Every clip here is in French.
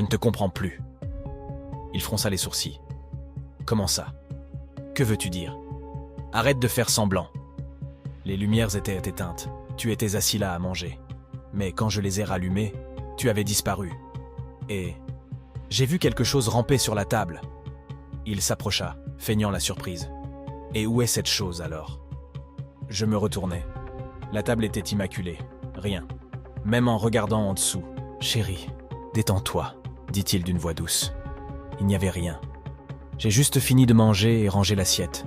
te comprends plus. Il fronça les sourcils. Comment ça? Que veux-tu dire? Arrête de faire semblant. Les lumières étaient éteintes. Tu étais assis là à manger. Mais quand je les ai rallumées, tu avais disparu. Et j'ai vu quelque chose ramper sur la table. Il s'approcha, feignant la surprise. Et où est cette chose alors? Je me retournai. La table était immaculée. Rien. Même en regardant en dessous. Chérie, détends-toi, dit-il d'une voix douce. Il n'y avait rien. J'ai juste fini de manger et rangé l'assiette.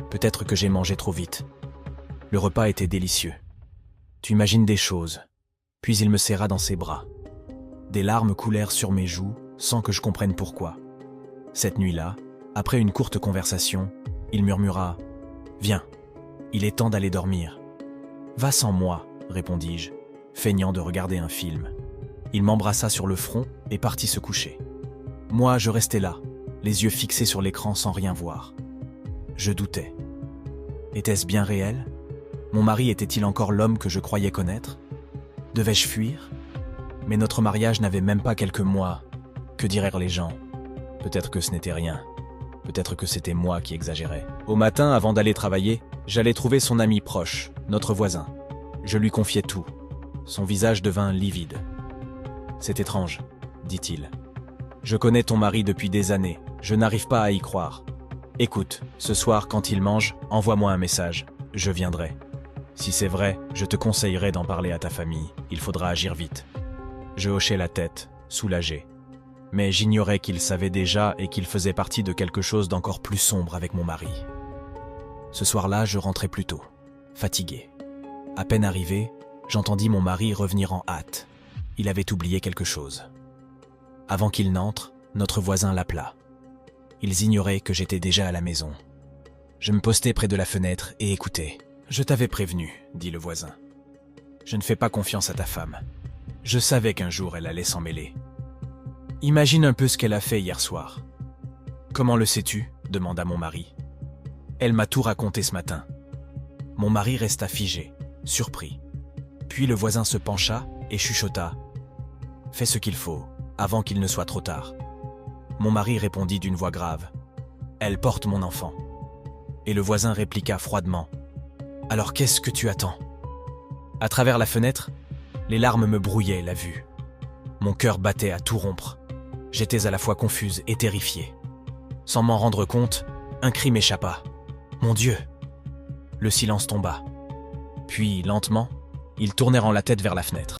Peut-être que j'ai mangé trop vite. Le repas était délicieux. Tu imagines des choses. Puis il me serra dans ses bras. Des larmes coulèrent sur mes joues sans que je comprenne pourquoi. Cette nuit-là, après une courte conversation, il murmura « Viens, il est temps d'aller dormir. »« Va sans moi, répondis-je, feignant de regarder un film. Il m'embrassa sur le front et partit se coucher. Moi, je restais là, les yeux fixés sur l'écran sans rien voir. Je doutais. Était-ce bien réel? Mon mari était-il encore l'homme que je croyais connaître? Devais-je fuir? Mais notre mariage n'avait même pas quelques mois. Que diraient les gens? Peut-être que ce n'était rien. Peut-être que c'était moi qui exagérais. Au matin, avant d'aller travailler, j'allais trouver son ami proche, notre voisin. Je lui confiai tout. Son visage devint livide. « C'est étrange, dit-il. Je connais ton mari depuis des années. Je n'arrive pas à y croire. Écoute, ce soir, quand il mange, envoie-moi un message. Je viendrai. Si c'est vrai, je te conseillerais d'en parler à ta famille. Il faudra agir vite. » Je hochai la tête, soulagé. Mais j'ignorais qu'il savait déjà et qu'il faisait partie de quelque chose d'encore plus sombre avec mon mari. Ce soir-là, je rentrai plus tôt, fatigué. À peine arrivé, j'entendis mon mari revenir en hâte. Il avait oublié quelque chose. Avant qu'il n'entre, notre voisin l'appela. Ils ignoraient que j'étais déjà à la maison. Je me postai près de la fenêtre et écoutais. « Je t'avais prévenu, dit le voisin. Je ne fais pas confiance à ta femme. Je savais qu'un jour elle allait s'en mêler. Imagine un peu ce qu'elle a fait hier soir. »« Comment le sais-tu » demanda mon mari. « Elle m'a tout raconté ce matin. » Mon mari resta figé, surpris. Puis le voisin se pencha et chuchota. « Fais ce qu'il faut, avant qu'il ne soit trop tard. » Mon mari répondit d'une voix grave. « Elle porte mon enfant. » Et le voisin répliqua froidement. « Alors qu'est-ce que tu attends ?» À travers la fenêtre, les larmes me brouillaient la vue. Mon cœur battait à tout rompre. J'étais à la fois confuse et terrifiée. Sans m'en rendre compte, un cri m'échappa. « Mon Dieu !» Le silence tomba. Puis, lentement, ils tournèrent la tête vers la fenêtre.